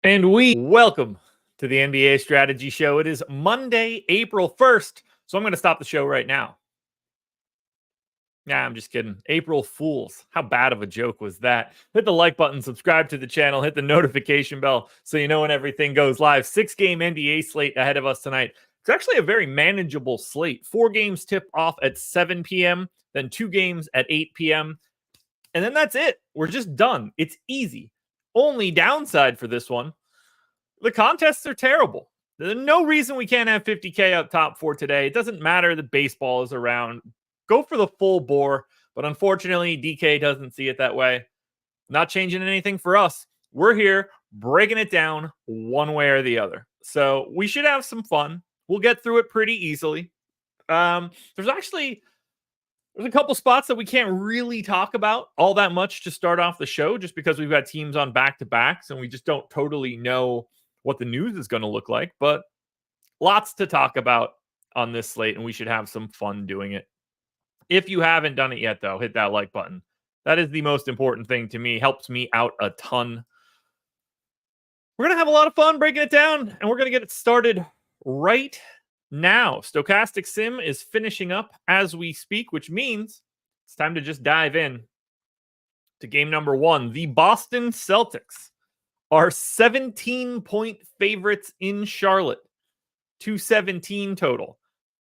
And we welcome to the NBA Strategy Show. It is Monday, April 1st. So I'm going to stop the show right now. Nah, I'm just kidding. April Fools. How bad of a joke was that? Hit the like button, subscribe to the channel, hit the notification bell so you know when everything goes live. 6-game NBA slate ahead of us tonight. It's actually a very manageable slate. 4 games tip off at 7 p.m., then 2 games at 8 p.m., and then that's it. We're just done. It's easy. Only downside for this one, the contests are terrible. There's no reason we can't have 50K up top for today. It doesn't matter that baseball is around. Go for the full bore. But unfortunately, DK doesn't see it that way. Not changing anything for us. We're here breaking it down one way or the other. So we should have some fun. We'll get through it pretty easily. There's a couple spots that we can't really talk about all that much to start off the show, just because we've got teams on back-to-backs and we just don't totally know what the news is going to look like. But lots to talk about on this slate, and we should have some fun doing it. If you haven't done it yet, though, hit that like button. That is the most important thing to me. Helps me out a ton. We're going to have a lot of fun breaking it down, and we're going to get it started right now. Stochastic Sim is finishing up as we speak, which means it's time to just dive in to game number 1. The Boston Celtics are 17-point favorites in Charlotte. 217 total.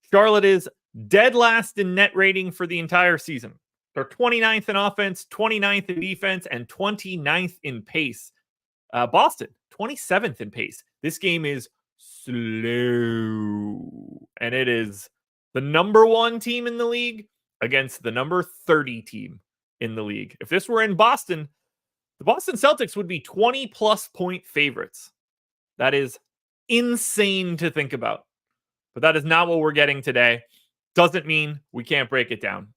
Charlotte is dead last in net rating for the entire season. They're 29th in offense, 29th in defense, and 29th in pace. Boston, 27th in pace. This game is slow. And it is the number 1 team in the league against the number 30 team in the league. If this were in Boston, the Boston Celtics would be 20-plus point favorites. That is insane to think about. But that is not what we're getting today. Doesn't mean we can't break it down.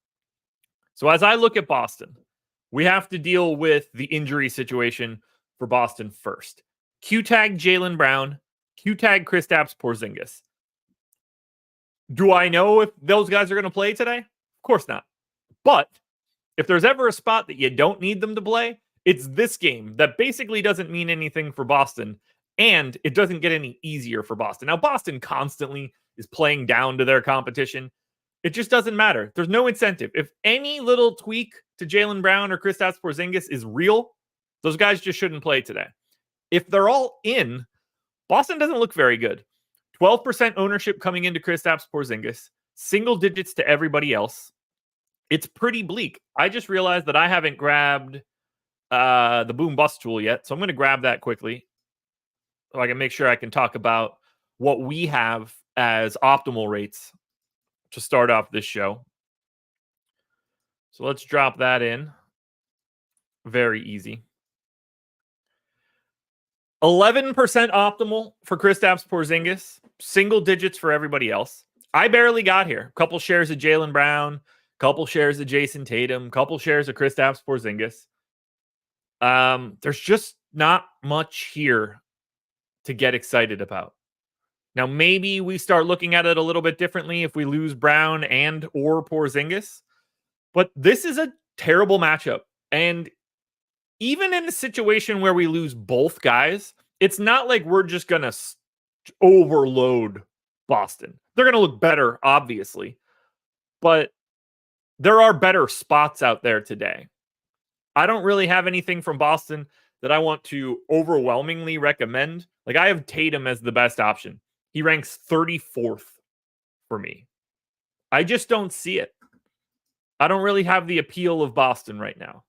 So as I look at Boston, we have to deal with the injury situation for Boston first. Q-tag Jaylen Brown, Q-tag Kristaps Porzingis. Do I know if those guys are going to play today? Of course not. But if there's ever a spot that you don't need them to play, it's this game that basically doesn't mean anything for Boston, and it doesn't get any easier for Boston. Now, Boston constantly is playing down to their competition. It just doesn't matter. There's no incentive. If any little tweak to Jaylen Brown or Kristaps Porzingis is real, those guys just shouldn't play today. If they're all in, Boston doesn't look very good. 12% ownership coming into Kristaps Porzingis, single digits to everybody else. It's pretty bleak. I just realized that I haven't grabbed the boom bust tool yet, so I'm going to grab that quickly so I can make sure I can talk about what we have as optimal rates to start off this show. So let's drop that in. Very easy. 11% optimal for Kristaps Porzingis, single digits for everybody else. I barely got here. A couple shares of Jaylen Brown, couple shares of Jason Tatum, couple shares of Kristaps Porzingis. There's just not much here to get excited about. Now, maybe we start looking at it a little bit differently if we lose Brown and or Porzingis. But this is a terrible matchup. And even in a situation where we lose both guys, it's not like we're just going to overload Boston. They're going to look better, obviously. But there are better spots out there today. I don't really have anything from Boston that I want to overwhelmingly recommend. Like, I have Tatum as the best option. He ranks 34th for me. I just don't see it. I don't really have the appeal of Boston right now.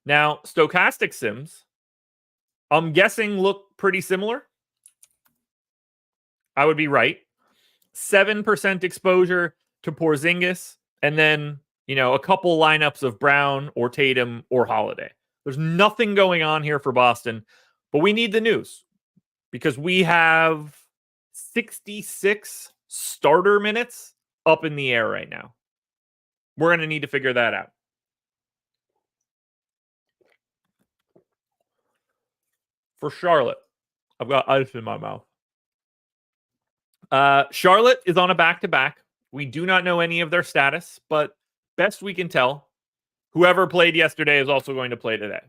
Now, Stochastic Sims, I'm guessing look pretty similar. I would be right. 7% exposure to Porzingis, and then, a couple lineups of Brown or Tatum or Holiday. There's nothing going on here for Boston, but we need the news because we have 66 starter minutes up in the air right now. We're going to need to figure that out. For Charlotte, I've got ice in my mouth. Charlotte is on a back-to-back. We do not know any of their status, but best we can tell, whoever played yesterday is also going to play today.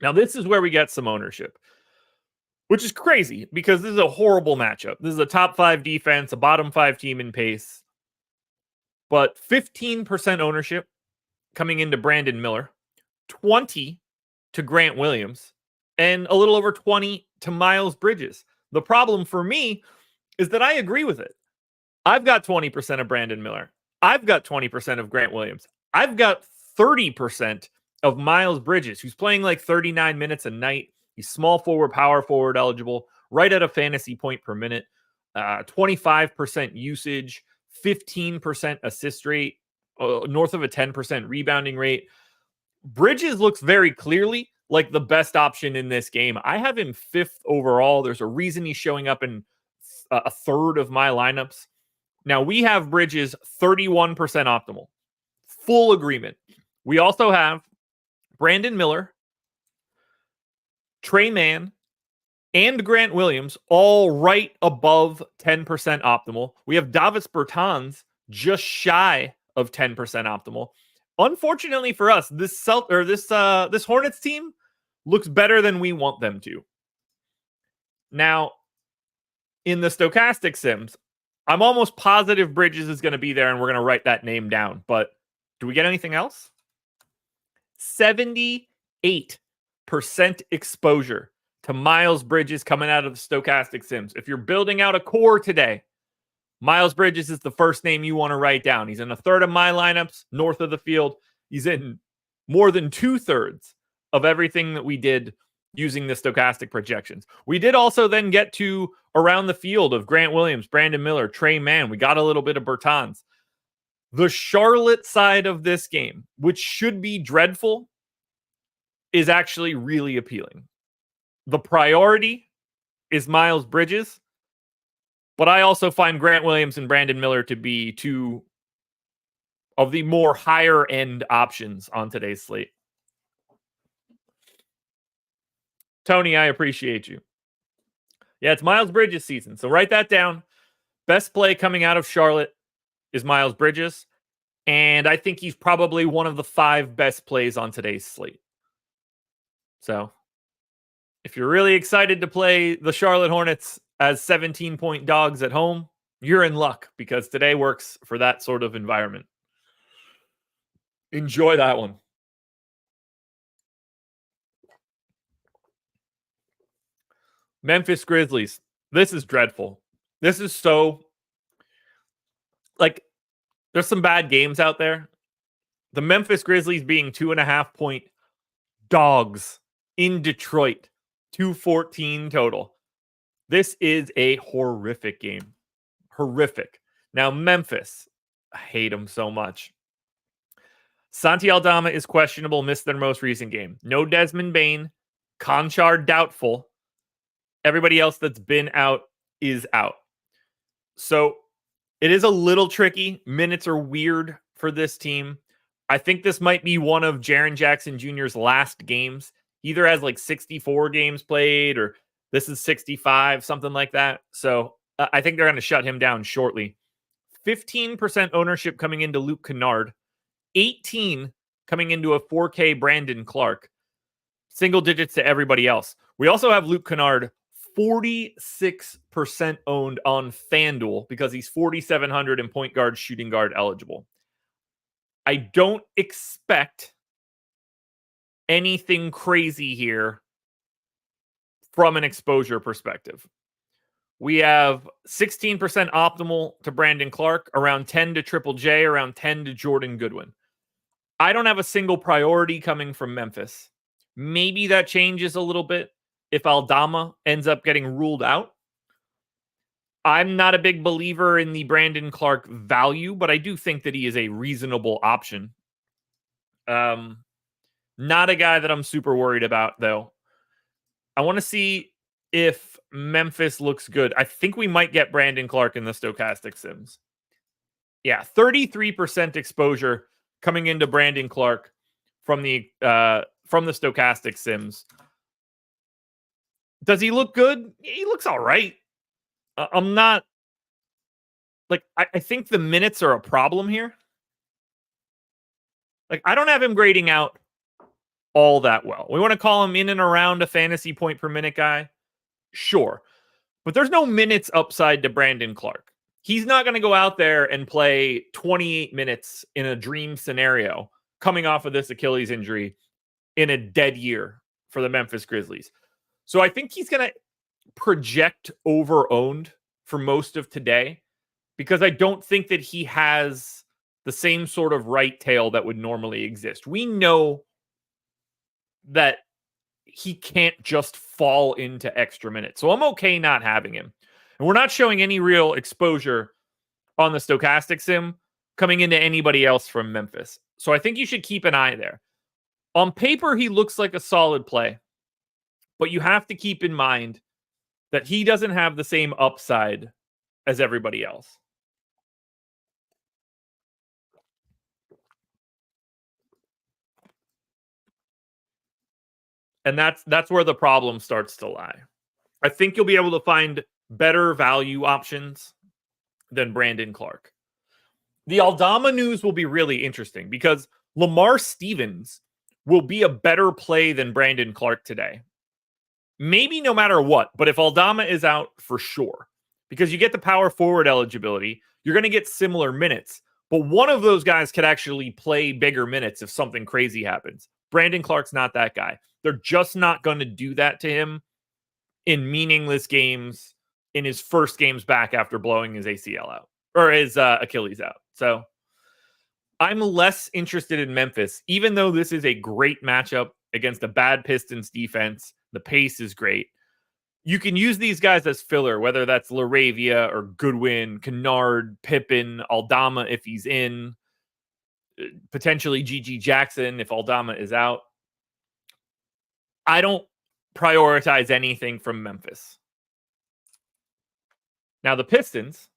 Now, this is where we get some ownership. which is crazy because this is a horrible matchup. This is a top 5 defense, a bottom 5 team in pace. But 15% ownership coming into Brandon Miller, 20 to Grant Williams, and a little over 20 to Miles Bridges. The problem for me is that I agree with it. I've got 20% of Brandon Miller. I've got 20% of Grant Williams. I've got 30% of Miles Bridges, who's playing like 39 minutes a night. He's small forward, power forward eligible, right at a fantasy point per minute, 25% usage, 15% assist rate, north of a 10% rebounding rate. Bridges looks very clearly like the best option in this game. I have him 5th overall. There's a reason he's showing up in a third of my lineups. Now, we have Bridges 31% optimal. Full agreement. We also have Brandon Miller, Trey Mann, and Grant Williams all right above 10% optimal. We have Davis Bertans just shy of 10% optimal. Unfortunately for us, this Hornets team looks better than we want them to. Now, in the stochastic sims, I'm almost positive Bridges is going to be there, and we're going to write that name down. But do we get anything else? 78% exposure to Miles Bridges coming out of the stochastic sims. If you're building out a core today, Miles Bridges is the first name you want to write down. He's in a third of my lineups, north of the field. He's in more than 2/3 of everything that we did using the stochastic projections. We did also then get to around the field of Grant Williams, Brandon Miller, Trey Mann. We got a little bit of Bertans. The Charlotte side of this game, which should be dreadful, is actually really appealing. The priority is Miles Bridges, but I also find Grant Williams and Brandon Miller to be two of the more higher end options on today's slate. Tony, I appreciate you. Yeah, it's Miles Bridges season, so write that down. Best play coming out of Charlotte is Miles Bridges, and I think he's probably one of the 5 best plays on today's slate. So, if you're really excited to play the Charlotte Hornets as 17-point dogs at home, you're in luck because today works for that sort of environment. Enjoy that one. Memphis Grizzlies. This is dreadful. This is so... there's some bad games out there. The Memphis Grizzlies being 2.5-point dogs in Detroit. 214 total. This is a horrific game. Horrific. Now, Memphis. I hate them so much. Santi Aldama is questionable, missed their most recent game. No Desmond Bane. Conchar doubtful. Everybody else that's been out is out. So it is a little tricky. Minutes are weird for this team. I think this might be one of Jaren Jackson Jr.'s last games. Either has like 64 games played or this is 65, something like that. So I think they're going to shut him down shortly. 15% ownership coming into Luke Kennard. 18 coming into a 4K Brandon Clark. Single digits to everybody else. We also have Luke Kennard 46% owned on FanDuel because he's 4,700 in point guard, shooting guard eligible. I don't expect anything crazy here from an exposure perspective. We have 16% optimal to Brandon Clark, around 10 to Triple J, around 10 to Jordan Goodwin. I don't have a single priority coming from Memphis. Maybe that changes a little bit if Aldama ends up getting ruled out. I'm not a big believer in the Brandon Clark value, but I do think that he is a reasonable option. Not a guy that I'm super worried about, though. I want to see if Memphis looks good. I think we might get Brandon Clark in the stochastic sims. Yeah, 33% exposure coming into Brandon Clark from the stochastic sims. Does he look good? He looks all right. I'm not I think the minutes are a problem here. I don't have him grading out all that well. We want to call him in and around a fantasy point per minute guy. Sure. But there's no minutes upside to Brandon Clark. He's not going to go out there and play 28 minutes in a dream scenario coming off of this Achilles injury in a dead year for the Memphis Grizzlies. So I think he's going to project over-owned for most of today because I don't think that he has the same sort of right tail that would normally exist. We know that he can't just fall into extra minutes. So I'm okay not having him. And we're not showing any real exposure on the stochastic sim coming into anybody else from Memphis. So I think you should keep an eye there. On paper, he looks like a solid play, but you have to keep in mind that he doesn't have the same upside as everybody else. And that's where the problem starts to lie. I think you'll be able to find better value options than Brandon Clark. The Aldama news will be really interesting because Lamar Stevens will be a better play than Brandon Clark today. Maybe no matter what, but if Aldama is out, for sure. Because you get the power forward eligibility, you're going to get similar minutes. But one of those guys could actually play bigger minutes if something crazy happens. Brandon Clark's not that guy. They're just not going to do that to him in meaningless games in his first games back after blowing his ACL out or his Achilles out. So I'm less interested in Memphis, even though this is a great matchup against a bad Pistons defense. The pace is great. You can use these guys as filler, whether that's Laravia or Goodwin, Kennard, Pippen, Aldama if he's in, potentially GG Jackson if Aldama is out. I don't prioritize anything from Memphis. Now, the Pistons,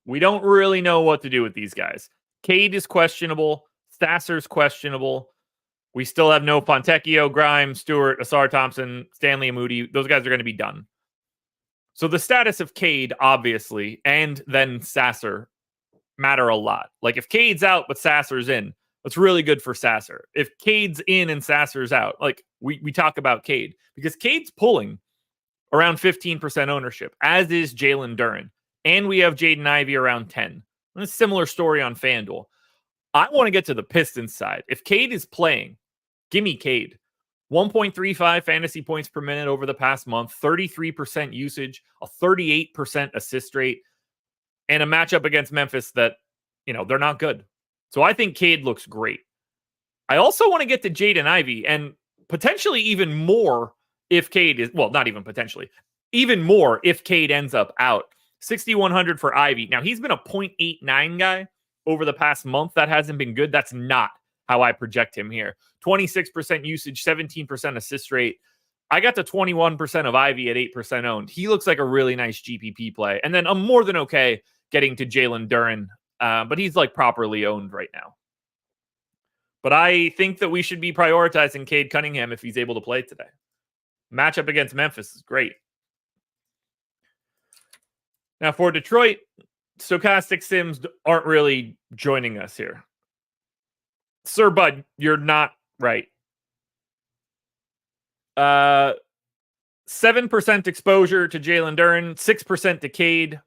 we don't really know what to do with these guys. Cade is questionable. Sasser's questionable. We still have no Fontecchio, Grimes, Stewart, Asar Thompson, Stanley Moody. Those guys are going to be done. So the status of Cade, obviously, and then Sasser matter a lot. Like if Cade's out but Sasser's in, that's really good for Sasser. If Cade's in and Sasser's out, like we talk about Cade because Cade's pulling around 15% ownership, as is Jalen Duren. And we have Jaden Ivey around 10. And a similar story on FanDuel. I want to get to the Pistons side. If Cade is playing, give me Cade. 1.35 fantasy points per minute over the past month, 33% usage, a 38% assist rate, and a matchup against Memphis that, they're not good. So I think Cade looks great. I also want to get to Jaden Ivey and potentially even more if Cade is, well, not even potentially, even more if Cade ends up out. 6,100 for Ivey. Now, he's been a 0.89 guy over the past month. That hasn't been good. That's not how I project him here. 26% usage, 17% assist rate. I got to 21% of Ivy at 8% owned. He looks like a really nice GPP play. And then I'm more than okay getting to Jalen Duren, but he's like properly owned right now. But I think that we should be prioritizing Cade Cunningham if he's able to play today. Matchup against Memphis is great. Now for Detroit, stochastic sims aren't really joining us here. Sir Bud, you're not right. 7% exposure to Jalen Duren, 6% to Cade,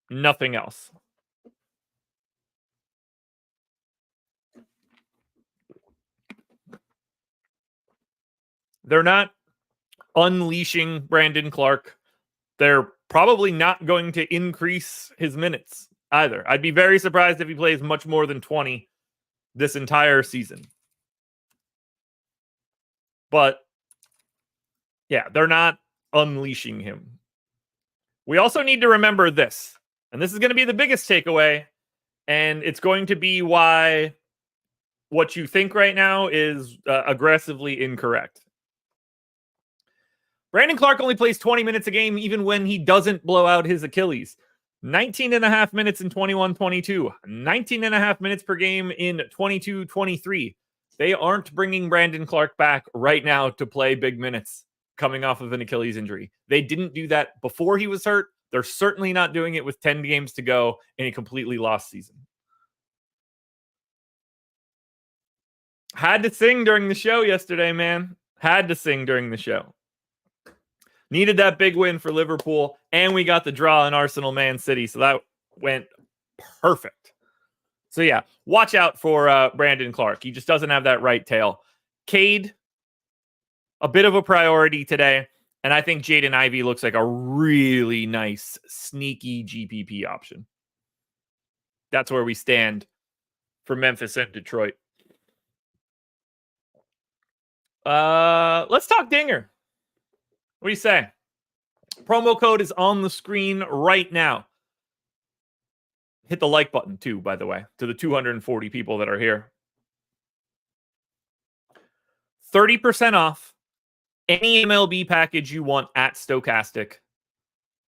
nothing else. They're not unleashing Brandon Clark. They're probably not going to increase his minutes either. I'd be very surprised if he plays much more than 20 this entire season. But yeah, they're not unleashing him. We also need to remember this, and this is going to be the biggest takeaway, and it's going to be why what you think right now is aggressively incorrect. Brandon Clark only plays 20 minutes a game even when he doesn't blow out his Achilles. 19 and a half minutes in 21-22. 19 and a half minutes per game in 22-23. They aren't bringing Brandon Clark back right now to play big minutes coming off of an Achilles injury. They didn't do that before he was hurt. They're certainly not doing it with 10 games to go in a completely lost season. Had to sing during the show yesterday, man. Had to sing during the show. Needed that big win for Liverpool, and we got the draw in Arsenal Man City, so that went perfect. So yeah, watch out for Brandon Clark. He just doesn't have that right tail. Cade, a bit of a priority today, and I think Jaden Ivey looks like a really nice, sneaky GPP option. That's where we stand for Memphis and Detroit. Let's talk Dinger. What do you say? Promo code is on the screen right now. Hit the like button too, by the way, to the 240 people that are here. 30% off any MLB package you want at Stokastic,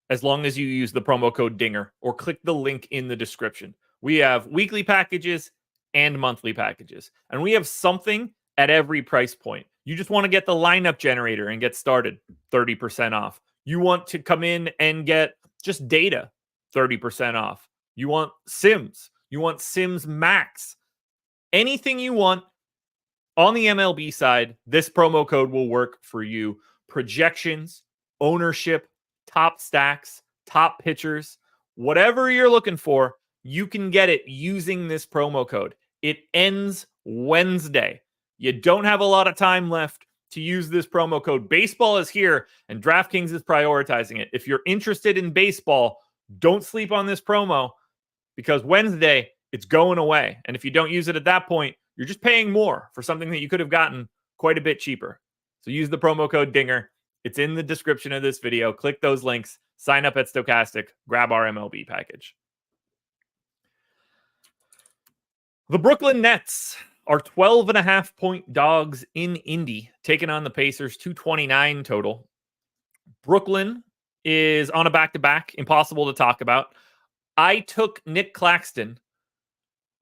as long as you use the promo code DINGER or click the link in the description. We have weekly packages and monthly packages, and we have something at every price point. You just want to get the lineup generator and get started, 30% off. You want to come in and get just data, 30% off. You want Sims. You want Sims Max. Anything you want on the MLB side, this promo code will work for you. Projections, ownership, top stacks, top pitchers, whatever you're looking for, you can get it using this promo code. It ends Wednesday. You don't have a lot of time left to use this promo code. Baseball is here, and DraftKings is prioritizing it. If you're interested in baseball, don't sleep on this promo, because Wednesday, it's going away. And if you don't use it at that point, you're just paying more for something that you could have gotten quite a bit cheaper. So use the promo code DINGER. It's in the description of this video. Click those links. Sign up at Stokastic. Grab our MLB package. The Brooklyn Nets are 12.5-point dogs in Indy, taking on the Pacers, 229 total. Brooklyn is on a back-to-back, impossible to talk about. I took Nick Claxton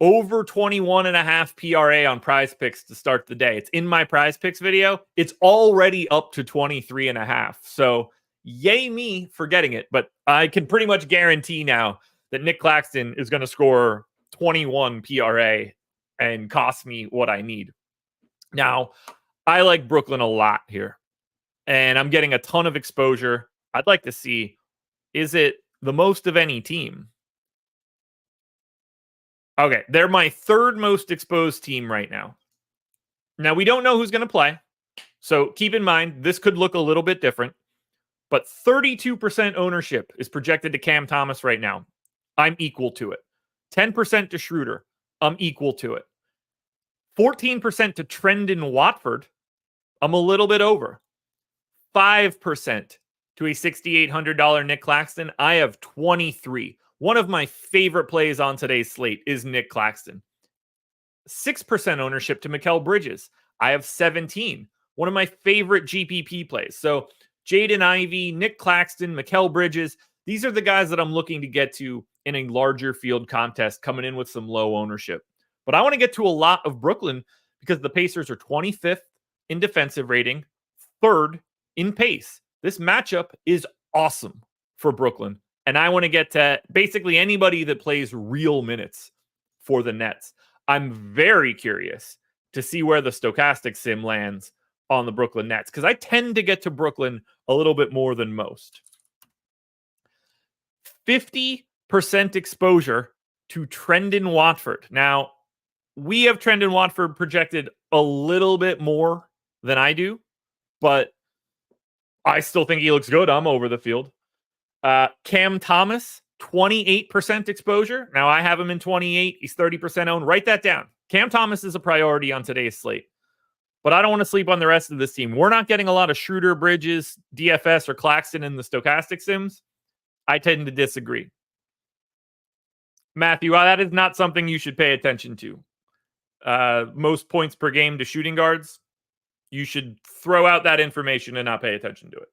over 21.5 PRA on Prize Picks to start the day. It's in my Prize Picks video. It's already up to 23.5. So yay me for getting it. But I can pretty much guarantee now that Nick Claxton is going to score 21 PRA and cost me what I need. Now, I like Brooklyn a lot here, and I'm getting a ton of exposure. I'd like to see, is it the most of any team? Okay, they're my third most exposed team right now. Now, we don't know who's going to play, so keep in mind, this could look a little bit different, but 32% ownership is projected to Cam Thomas right now. I'm equal to it. 10% to Schroeder. I'm equal to it. 14% to Trendon Watford. I'm a little bit over. 5% to a $6,800 Nick Claxton. I have 23. One of my favorite plays on today's slate is Nick Claxton. 6% ownership to Mikal Bridges. I have 17. One of my favorite GPP plays. So Jaden Ivey, Nick Claxton, Mikal Bridges. These are the guys that I'm looking to get to in a larger field contest, coming in with some low ownership. But I want to get to a lot of Brooklyn because the Pacers are 25th in defensive rating, 3rd in pace. This matchup is awesome for Brooklyn. And I want to get to basically anybody that plays real minutes for the Nets. I'm very curious to see where the Stokastic sim lands on the Brooklyn Nets, because I tend to get to Brooklyn a little bit more than most. 50% exposure to Trendon Watford. Now, we have Trendon Watford projected a little bit more than I do, but I still think he looks good. I'm over the field. Cam Thomas, 28% exposure. Now, I have him in 28. He's 30% owned. Write that down. Cam Thomas is a priority on today's slate. But I don't want to sleep on the rest of this team. We're not getting a lot of Schroeder, Bridges, DFS, or Claxton in the Stokastic sims. I tend to disagree. Matthew, that is not something you should pay attention to. Most points per game to shooting guards. You should throw out that information and not pay attention to it.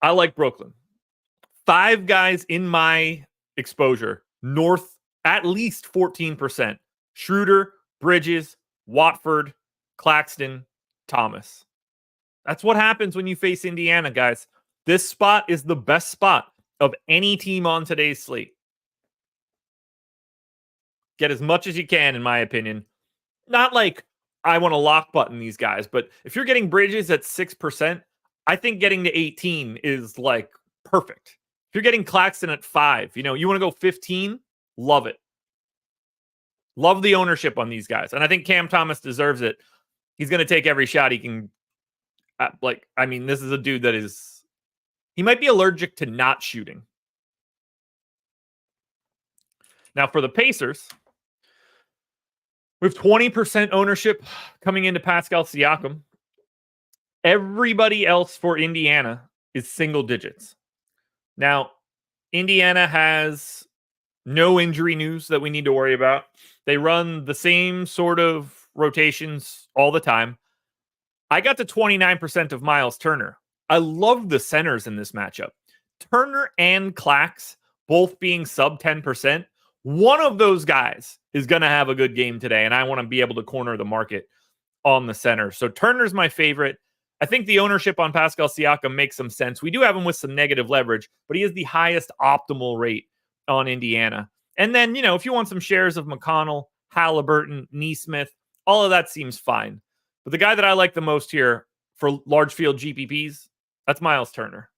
I like Brooklyn. 5 guys in my exposure, north at least 14%. Schroeder, Bridges, Watford, Claxton, Thomas. That's what happens when you face Indiana, guys. This spot is the best spot of any team on today's slate. Get as much as you can, in my opinion. Not like I want to lock button these guys, but if you're getting Bridges at 6%, I think getting to 18 is like perfect. If you're getting Claxton at 5, you want to go 15, love it. Love the ownership on these guys. And I think Cam Thomas deserves it. He's going to take every shot he can. This is a dude that he might be allergic to not shooting. Now for the Pacers, we have 20% ownership coming into Pascal Siakam. Everybody else for Indiana is single digits. Now, Indiana has no injury news that we need to worry about. They run the same sort of rotations all the time. I got to 29% of Miles Turner. I love the centers in this matchup. Turner and Clax both being sub 10%. One of those guys is going to have a good game today, and I want to be able to corner the market on the center. So Turner's my favorite. I think the ownership on Pascal Siakam makes some sense. We do have him with some negative leverage, but he is the highest optimal rate on Indiana. And then, if you want some shares of McConnell, Halliburton, Nesmith, all of that seems fine. But the guy that I like the most here for large field GPPs, that's Miles Turner.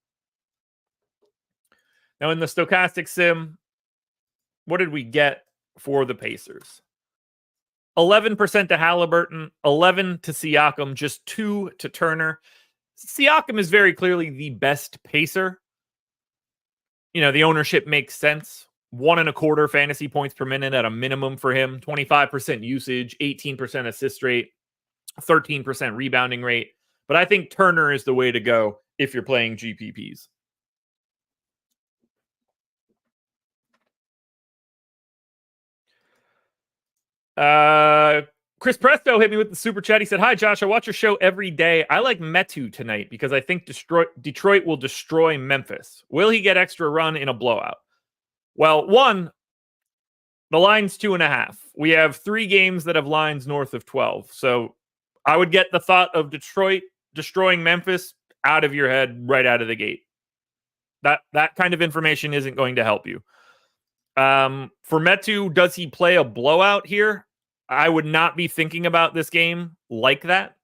Now in the stochastic sim, what did we get for the Pacers? 11% to Halliburton, 11 to Siakam, just 2 to Turner. Siakam is very clearly the best Pacer. The ownership makes sense. 1.25 fantasy points per minute at a minimum for him. 25% usage, 18% assist rate, 13% rebounding rate. But I think Turner is the way to go if you're playing GPPs. Chris Presto hit me with the super chat. He said, "Hi, Josh. I watch your show every day. I like Metu tonight because I think Detroit will destroy Memphis. Will he get extra run in a blowout?" Well, one, the line's 2.5. We have 3 games that have lines north of 12. So I would get the thought of Detroit destroying Memphis out of your head right out of the gate. That kind of information isn't going to help you. For Metu, does he play a blowout here? I would not be thinking about this game like that.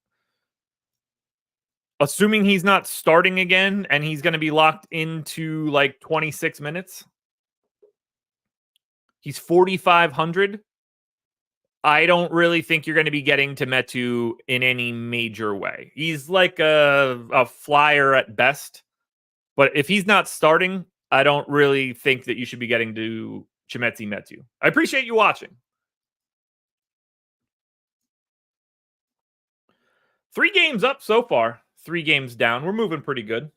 Assuming he's not starting again and he's going to be locked into like 26 minutes. He's 4,500. I don't really think you're going to be getting to Metu in any major way. He's like a flyer at best. But if he's not starting, I don't really think that you should be getting to Chimezie Metu. I appreciate you watching. 3 games up so far. 3 games down. We're moving pretty good.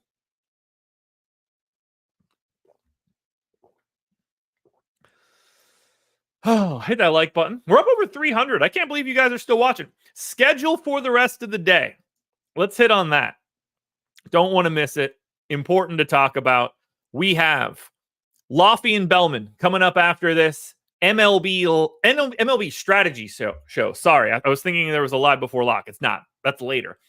Oh, hit that like button. We're up over 300. I can't believe you guys are still watching. Schedule for the rest of the day. Let's hit on that. Don't want to miss it. Important to talk about. We have Laffy and Bellman coming up after this. MLB strategy show. Sorry, I was thinking there was a live before lock. It's not. That's later.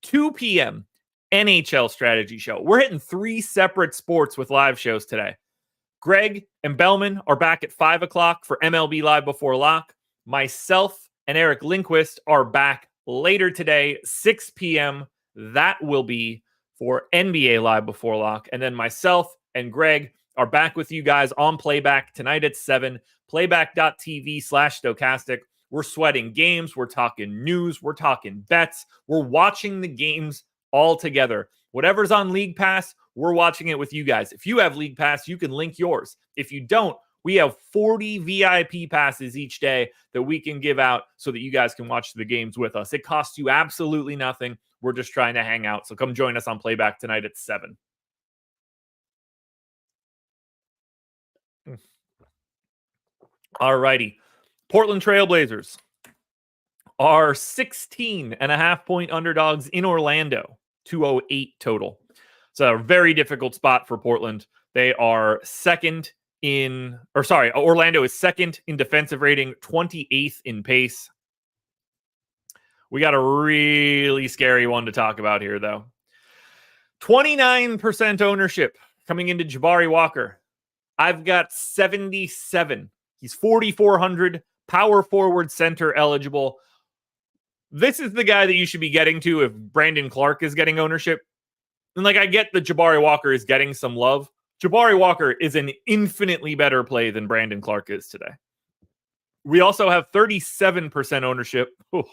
2 p.m. NHL strategy show. We're hitting 3 separate sports with live shows today. Greg and Bellman are back at 5 o'clock for MLB Live Before Lock. Myself and Eric Lindquist are back later today, 6 p.m. That will be for NBA Live Before Lock. And then myself and Greg are back with you guys on Playback tonight at 7, playback.tv/stochastic. We're sweating games. We're talking news. We're talking bets. We're watching the games all together. Whatever's on League Pass, we're watching it with you guys. If you have League Pass, you can link yours. If you don't, we have 40 VIP passes each day that we can give out so that you guys can watch the games with us. It costs you absolutely nothing. We're just trying to hang out. So come join us on Playback tonight at 7. All righty. Portland Trailblazers are 16.5-point underdogs in Orlando. 208 total. It's a very difficult spot for Portland. They are Orlando is second in defensive rating, 28th in pace. We got a really scary one to talk about here, though. 29% ownership coming into Jabari Walker. I've got 77. He's 4,400. power forward center eligible. This is the guy that you should be getting to if Brandon Clark is getting ownership. And like, I get that Jabari Walker is getting some love. Jabari Walker is an infinitely better play than Brandon Clark is today. We also have 37% ownership. Ooh.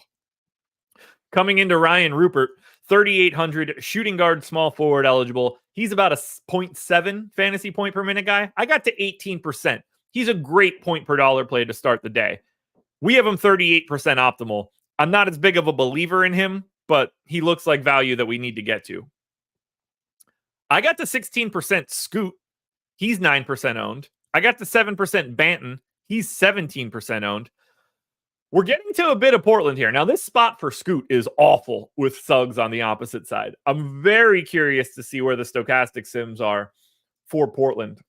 Coming into Ryan Rupert, 3,800, shooting guard, small forward eligible. He's about a 0.7 fantasy point per minute guy. I got to 18%. He's a great point per dollar play to start the day. We have him 38% optimal. I'm not as big of a believer in him, but he looks like value that we need to get to. I got to 16% Scoot. He's 9% owned. I got to 7% Banton. He's 17% owned. We're getting to a bit of Portland here. Now, this spot for Scoot is awful with Suggs on the opposite side. I'm very curious to see where the stochastic sims are for Portland.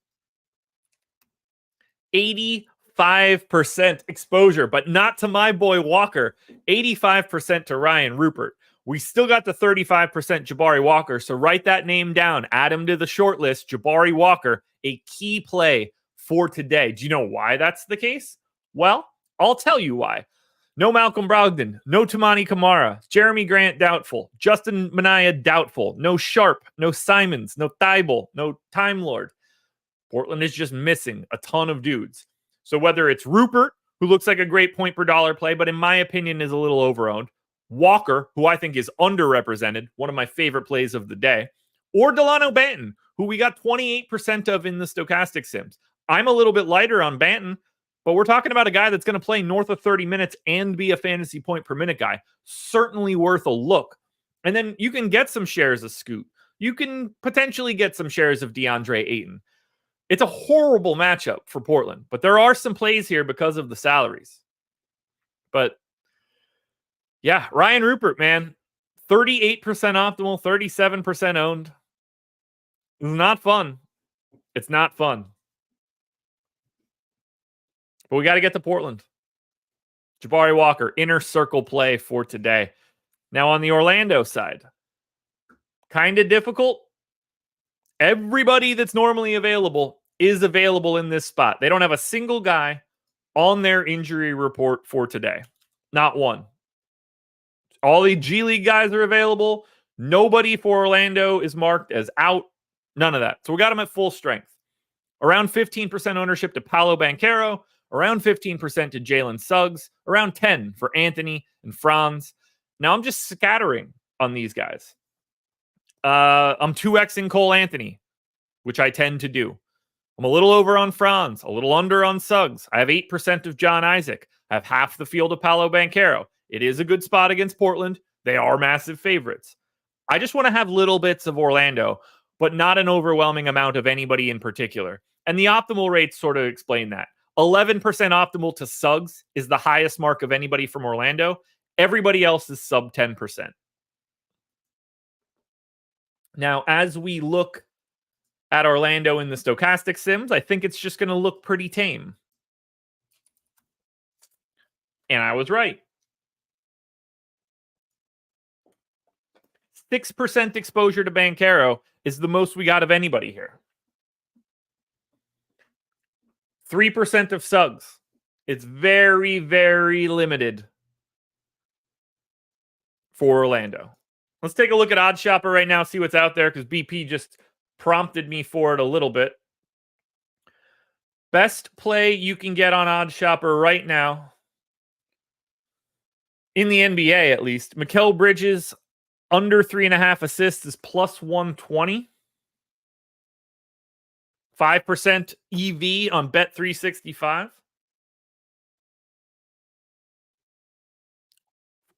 85% exposure, but not to my boy Walker. 85% to Ryan Rupert. We still got the 35% Jabari Walker, so write that name down. Add him to the short list. Jabari Walker, a key play for today. Do you know why that's the case? Well, I'll tell you why. No Malcolm Brogdon, no Tamani Kamara, Jeremy Grant doubtful, Justin Minaya doubtful, no Sharp, no Simons, no Thibault, no Time Lord. Portland is just missing a ton of dudes. So whether it's Rupert, who looks like a great point per dollar play, but in my opinion is a little overowned, Walker, who I think is underrepresented, one of my favorite plays of the day, or Delano Banton, who we got 28% of in the stochastic sims. I'm a little bit lighter on Banton, but we're talking about a guy that's going to play north of 30 minutes and be a fantasy point per minute guy. Certainly worth a look. And then you can get some shares of Scoot. You can potentially get some shares of DeAndre Ayton. It's a horrible matchup for Portland, but there are some plays here because of the salaries. But yeah, Ryan Rupert, man, 38% optimal, 37% owned. It's not fun. It's not fun. But we got to get to Portland. Jabari Walker, inner circle play for today. Now on the Orlando side, kind of difficult. Everybody that's normally available is available in this spot. They don't have a single guy on their injury report for today. Not one. All the G League guys are available. Nobody for Orlando is marked as out. None of that. So we got them at full strength. Around 15% ownership to Paolo Banchero. Around 15% to Jalen Suggs. Around 10% for Anthony and Franz. Now I'm just scattering on these guys. I'm 2xing Cole Anthony, which I tend to do. I'm a little over on Franz, a little under on Suggs. I have 8% of John Isaac. I have half the field of Paolo Banchero. It is a good spot against Portland. They are massive favorites. I just want to have little bits of Orlando, but not an overwhelming amount of anybody in particular. And the optimal rates sort of explain that. 11% optimal to Suggs is the highest mark of anybody from Orlando. Everybody else is sub 10%. Now, as we look at Orlando in the stochastic sims, I think it's just going to look pretty tame. And I was right. 6% exposure to Banchero is the most we got of anybody here. 3% of Suggs. It's very, very limited for Orlando. Let's take a look at Odd Shopper right now, see what's out there, because BP just prompted me for it a little bit. Best play you can get on Odd Shopper right now, in the NBA at least, Mikal Bridges under 3.5 assists is plus 120. 5% EV on Bet365.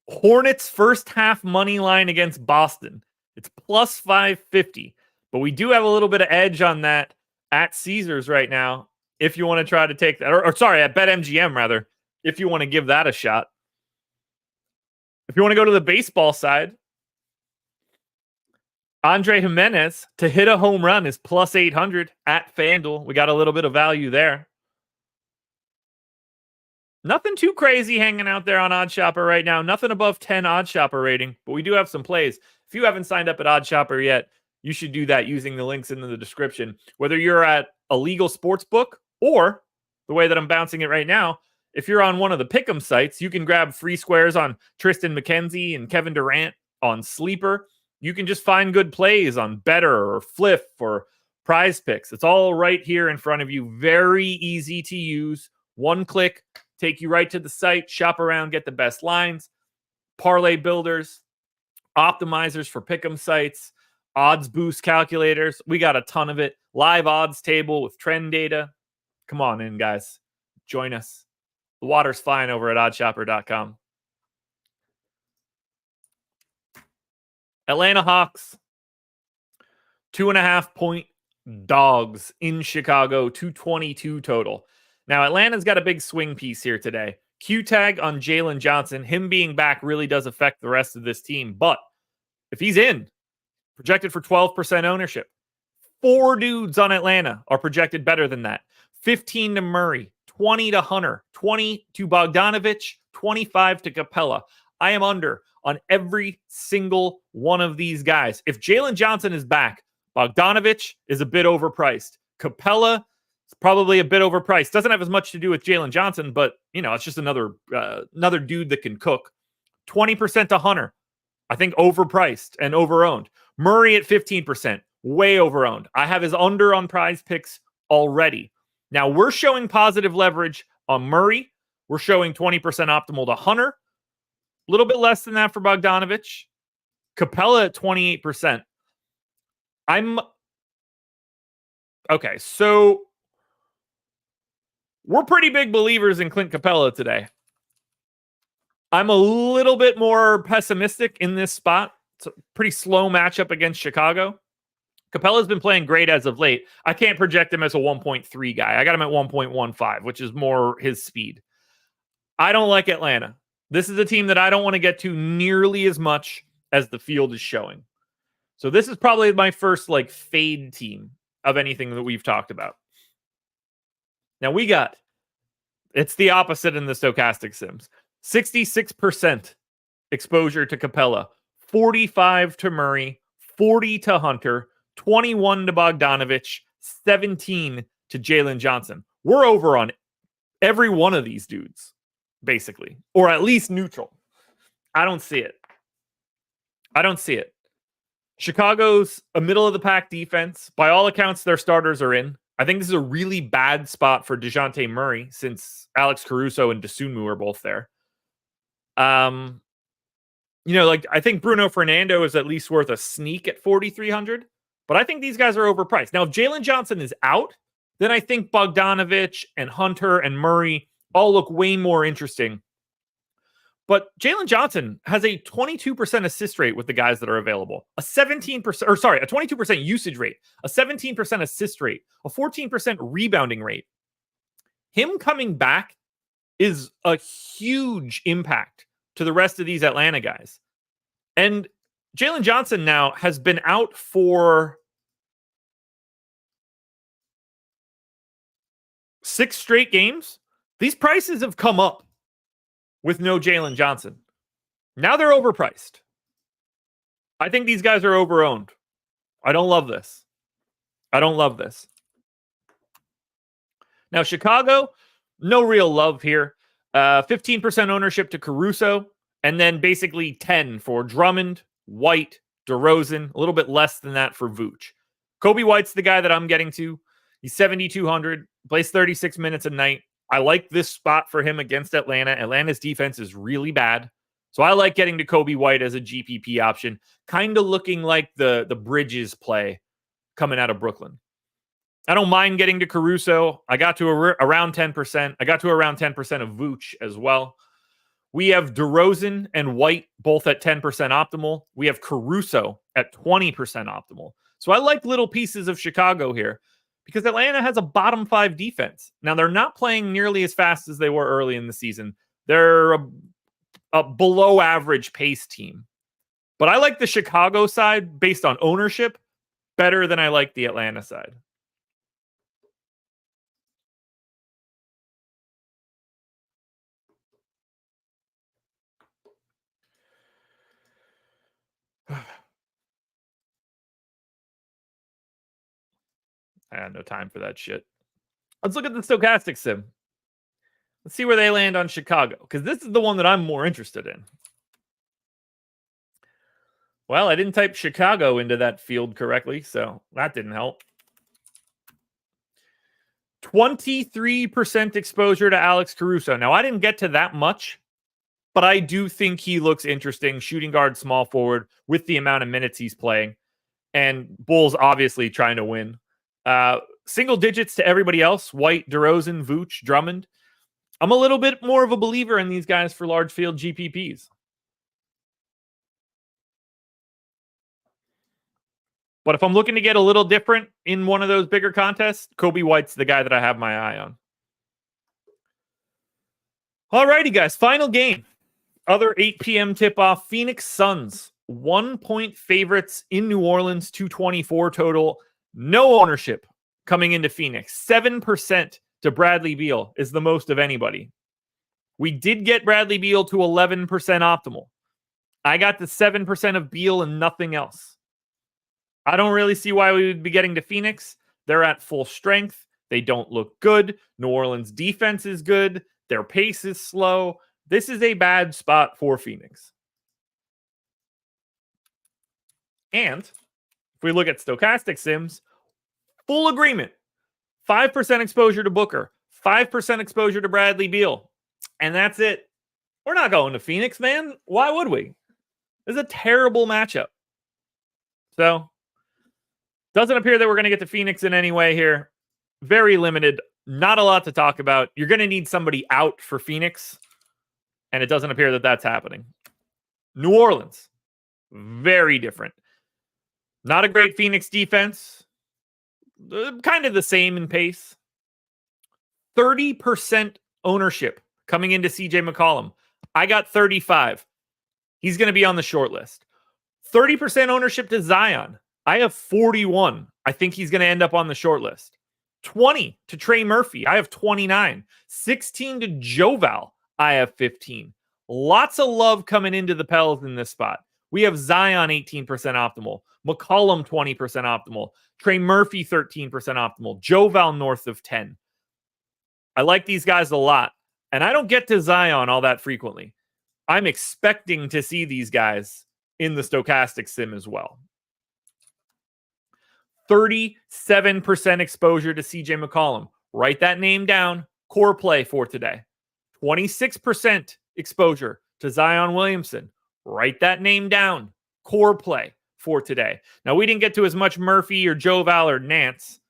Hornets first half money line against Boston. It's plus 550. But we do have a little bit of edge on that at Caesars right now. If you want to try to take that, or sorry, at BetMGM rather, if you want to give that a shot. If you want to go to the baseball side, Andre Jimenez to hit a home run is plus 800 at FanDuel. We got a little bit of value there. Nothing too crazy hanging out there on Odd Shopper right now. Nothing above 10 Odd Shopper rating, but we do have some plays. If you haven't signed up at Odd Shopper yet, you should do that using the links in the description. Whether you're at a legal sports book or the way that I'm bouncing it right now, If you're on one of the pick'em sites, you can grab free squares on Tristan McKenzie and Kevin Durant on Sleeper. You can just find good plays on Better or Fliff or Prize Picks. It's all right here in front of you. Very easy to use. One click, take you right to the site, shop around, get the best lines, parlay builders, optimizers for pick'em sites, odds boost calculators. We got a ton of it. Live odds table with trend data. Come on in, guys. Join us. The water's fine over at oddshopper.com. Atlanta Hawks, 2.5-point dogs in Chicago, 222 total. Now, Atlanta's got a big swing piece here today. Q tag on Jalen Johnson. Him being back really does affect the rest of this team. But if he's in, projected for 12% ownership. 4 dudes on Atlanta are projected better than that. 15 to Murray, 20 to Hunter, 20 to Bogdanovich, 25 to Capella. I am under on every single one of these guys. If Jalen Johnson is back, Bogdanovich is a bit overpriced. Capella is probably a bit overpriced. Doesn't have as much to do with Jalen Johnson, but it's just another dude that can cook. 20% to Hunter. I think overpriced and overowned. Murray at 15%, way overowned. I have his under on Prize Picks already. Now we're showing positive leverage on Murray. We're showing 20% optimal to Hunter. A little bit less than that for Bogdanovich. Capella at 28%. Okay, so we're pretty big believers in Clint Capella today. I'm a little bit more pessimistic in this spot. It's a pretty slow matchup against Chicago. Capella's been playing great as of late. I can't project him as a 1.3 guy. I got him at 1.15, which is more his speed. I don't like Atlanta. This is a team that I don't want to get to nearly as much as the field is showing. So this is probably my first fade team of anything that we've talked about. Now it's the opposite in the stochastic sims. 66% exposure to Capella, 45 to Murray, 40 to Hunter, 21 to Bogdanovich, 17 to Jalen Johnson. We're over on every one of these dudes, basically, or at least neutral. I don't see it. Chicago's a middle of the pack defense. By all accounts, their starters are in. I think this is a really bad spot for DeJounte Murray since Alex Caruso and Dosunmu are both there. I think Bruno Fernando is at least worth a sneak at 4,300, but I think these guys are overpriced. Now, if Jalen Johnson is out, then I think Bogdanovich and Hunter and Murray all look way more interesting. But Jalen Johnson has a 22% assist rate with the guys that are available, a 22% usage rate, a 17% assist rate, a 14% rebounding rate. Him coming back is a huge impact to the rest of these Atlanta guys. And Jalen Johnson now has been out for 6 straight games. These prices have come up with no Jalen Johnson. Now they're overpriced. I think these guys are overowned. I don't love this. Now, Chicago, no real love here. 15% ownership to Caruso, and then basically 10 for Drummond, White, DeRozan, a little bit less than that for Vooch. Kobe White's the guy that I'm getting to. He's 7,200, plays 36 minutes a night. I like this spot for him against Atlanta. Atlanta's defense is really bad. So I like getting to Kobe White as a GPP option, kind of looking like the Bridges play coming out of Brooklyn. I don't mind getting to Caruso. I got to around 10%. I got to around 10% of Vooch as well. We have DeRozan and White both at 10% optimal. We have Caruso at 20% optimal. So I like little pieces of Chicago here because Atlanta has a bottom 5 defense. Now, they're not playing nearly as fast as they were early in the season. They're a below average pace team. But I like the Chicago side based on ownership better than I like the Atlanta side. I had no time for that shit. Let's look at the stochastic sim. Let's see where they land on Chicago, because this is the one that I'm more interested in. Well, I didn't type Chicago into that field correctly, so that didn't help. 23% exposure to Alex Caruso. Now, I didn't get to that much, but I do think he looks interesting. Shooting guard, small forward, with the amount of minutes he's playing. And Bulls obviously trying to win. Single digits to everybody else. White, DeRozan, Vooch, Drummond. I'm a little bit more of a believer in these guys for large field GPPs. But if I'm looking to get a little different in one of those bigger contests, Kobe White's the guy that I have my eye on. Alrighty, guys. Final game. Other 8 p.m. tip-off. Phoenix Suns. 1-point favorites in New Orleans. 224 total. No ownership coming into Phoenix. 7% to Bradley Beal is the most of anybody. We did get Bradley Beal to 11% optimal. I got the 7% of Beal and nothing else. I don't really see why we would be getting to Phoenix. They're at full strength. They don't look good. New Orleans defense is good. Their pace is slow. This is a bad spot for Phoenix. And if we look at stochastic sims, full agreement. 5% exposure to Booker. 5% exposure to Bradley Beal. And that's it. We're not going to Phoenix, man. Why would we? This is a terrible matchup. So, doesn't appear that we're going to get to Phoenix in any way here. Very limited. Not a lot to talk about. You're going to need somebody out for Phoenix. And it doesn't appear that that's happening. New Orleans. Very different. Not a great Phoenix defense. Kind of the same in pace. 30% ownership coming into CJ McCollum. I got 35. He's going to be on the short list. 30% ownership to Zion. I have 41. I think he's going to end up on the short list. 20 to Trey Murphy. I have 29. 16 to Joval. I have 15. Lots of love coming into the Pels in this spot. We have Zion 18% optimal. McCollum 20% optimal. Trey Murphy 13% optimal. Joval north of 10. I like these guys a lot. And I don't get to Zion all that frequently. I'm expecting to see these guys in the stochastic sim as well. 37% exposure to CJ McCollum. Write that name down. Core play for today. 26% exposure to Zion Williamson. Write that name down. Core play for today. Now, we didn't get to as much Murphy or Joval or Nance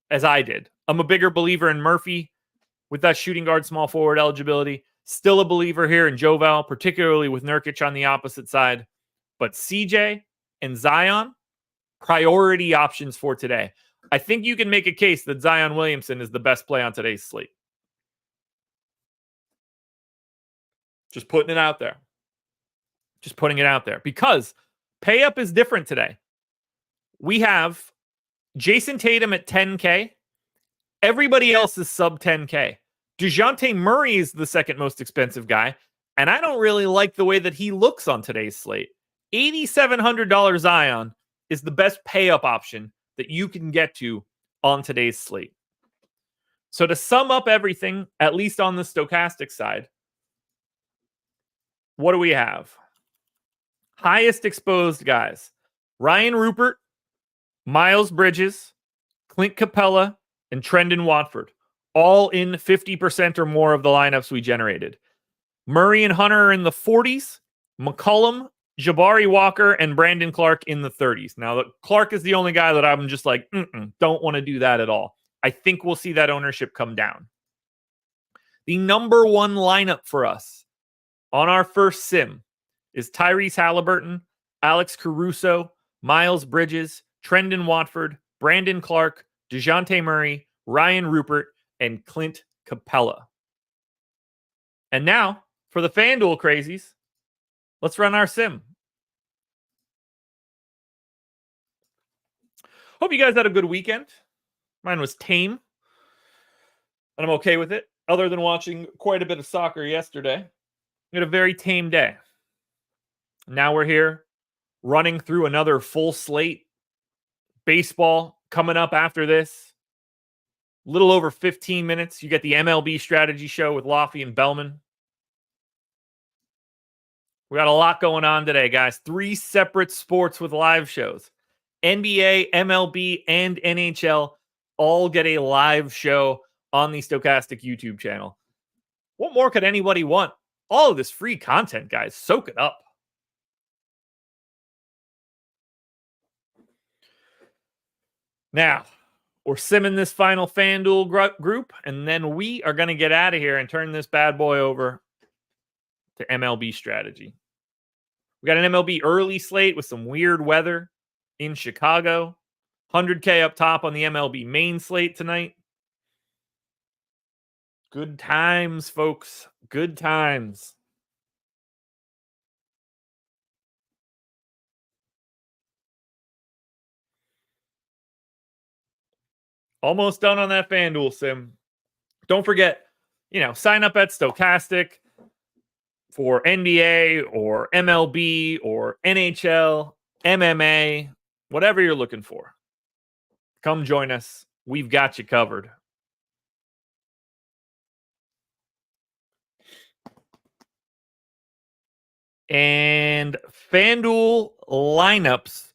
as I did. I'm a bigger believer in Murphy with that shooting guard, small forward eligibility. Still a believer here in Joval, particularly with Nurkic on the opposite side. But CJ and Zion, priority options for today. I think you can make a case that Zion Williamson is the best play on today's slate. Just putting it out there. Just putting it out there. Because pay up is different today. We have Jason Tatum at 10K. Everybody else is sub 10K. DeJounte Murray is the second most expensive guy. And I don't really like the way that he looks on today's slate. $8,700 Zion is the best pay up option that you can get to on today's slate. So to sum up everything, at least on the stochastic side, what do we have? Highest exposed guys. Ryan Rupert, Miles Bridges, Clint Capella, and Trendon Watford. All in 50% or more of the lineups we generated. Murray and Hunter are in the 40s. McCollum, Jabari Walker, and Brandon Clark in the 30s. Now, Clark is the only guy that I'm just like, don't want to do that at all. I think we'll see that ownership come down. The number one lineup for us on our first sim is Tyrese Halliburton, Alex Caruso, Miles Bridges, Trendon Watford, Brandon Clark, DeJounte Murray, Ryan Rupert, and Clint Capella. And now, for the FanDuel crazies, let's run our sim. Hope you guys had a good weekend. Mine was tame, and I'm okay with it. Other than watching quite a bit of soccer yesterday, we had a very tame day. Now we're here running through another full slate. Baseball coming up after this. little over 15 minutes. You get the MLB strategy show with Lofty and Bellman. We got a lot going on today, guys. 3 separate sports with live shows. NBA, MLB, and NHL all get a live show on the Stokastic YouTube channel. What more could anybody want? All of this free content, guys. Soak it up. Now, we're simming this final FanDuel group, and then we are going to get out of here and turn this bad boy over to MLB strategy. We got an MLB early slate with some weird weather in Chicago. 100K up top on the MLB main slate tonight. Good times, folks. Good times. Almost done on that FanDuel sim. Don't forget, sign up at Stokastic for NBA or MLB or NHL, MMA, whatever you're looking for. Come join us. We've got you covered. And FanDuel lineups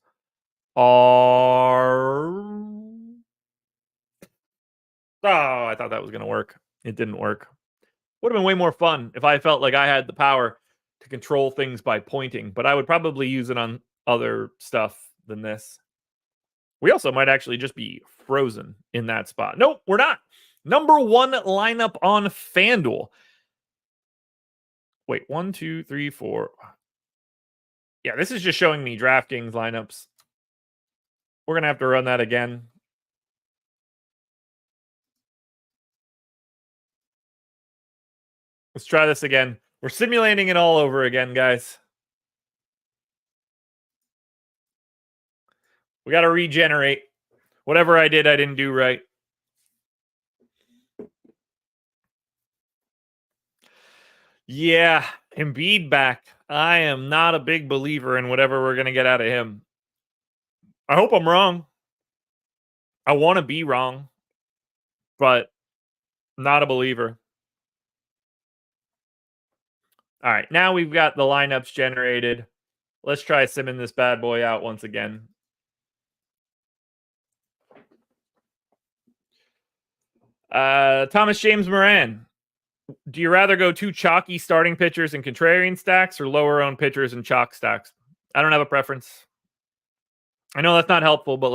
are... Oh, I thought that was going to work. It didn't work. Would have been way more fun if I felt like I had the power to control things by pointing, but I would probably use it on other stuff than this. We also might actually just be frozen in that spot. Nope, we're not. Number 1 lineup on FanDuel. Wait, 1, 2, 3, 4. Yeah, this is just showing me DraftKings lineups. We're going to have to run that again. Let's try this again. We're simulating it all over again, guys. We got to regenerate. Whatever I did, I didn't do right. Yeah, Embiid back. I am not a big believer in whatever we're going to get out of him. I hope I'm wrong. I want to be wrong, but not a believer. All right, now we've got the lineups generated. Let's try simming this bad boy out once again. Thomas James Moran. Do you rather go 2 chalky starting pitchers and contrarian stacks or lower owned pitchers and chalk stacks? I don't have a preference. I know that's not helpful, but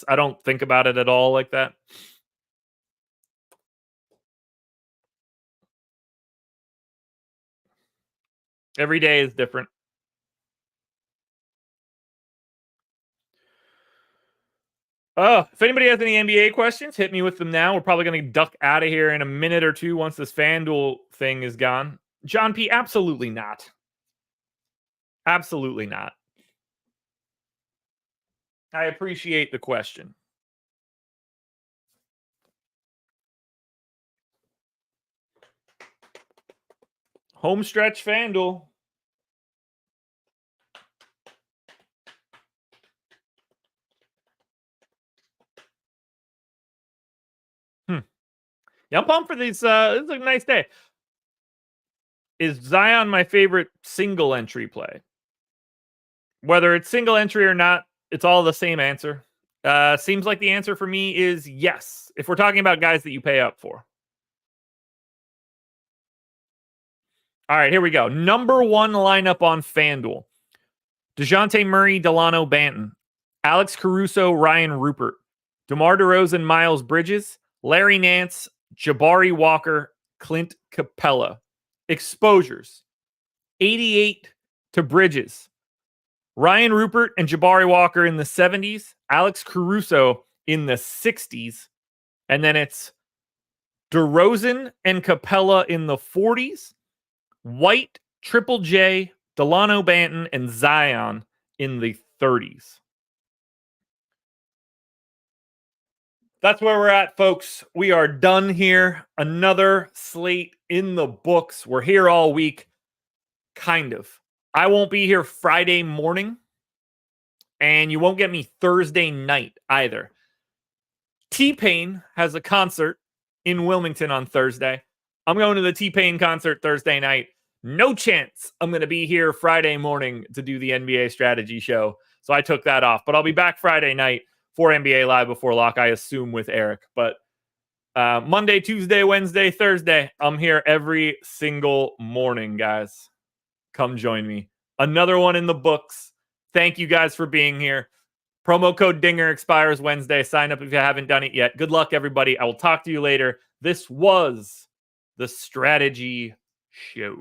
I don't think about it at all like that. Every day is different. If anybody has any NBA questions, hit me with them now. We're probably going to duck out of here in a minute or two once this FanDuel thing is gone. John P., absolutely not. Absolutely not. I appreciate the question. Home stretch FanDuel. Yeah, I'm pumped for these. This is a nice day. Is Zion my favorite single entry play? Whether it's single entry or not, it's all the same answer. Seems like the answer for me is yes, if we're talking about guys that you pay up for. All right, here we go. Number 1 lineup on FanDuel. DeJounte Murray, Delano Banton. Alex Caruso, Ryan Rupert. DeMar DeRozan, Miles Bridges. Larry Nance, Jabari Walker, Clint Capella. Exposures. 88 to Bridges. Ryan Rupert and Jabari Walker in the 70s. Alex Caruso in the 60s. And then it's DeRozan and Capella in the 40s. White, Triple J, Delano Banton, and Zion in the 30s. That's where we're at, folks. We are done here. Another slate in the books. We're here all week. Kind of. I won't be here Friday morning. And you won't get me Thursday night either. T-Pain has a concert in Wilmington on Thursday. I'm going to the T-Pain concert Thursday night. No chance I'm going to be here Friday morning to do the NBA strategy show. So I took that off. But I'll be back Friday night for NBA Live Before Lock, I assume, with Eric. But Monday, Tuesday, Wednesday, Thursday, I'm here every single morning, guys. Come join me. Another one in the books. Thank you guys for being here. Promo code DINGER expires Wednesday. Sign up if you haven't done it yet. Good luck, everybody. I will talk to you later. This was the Strategy Show.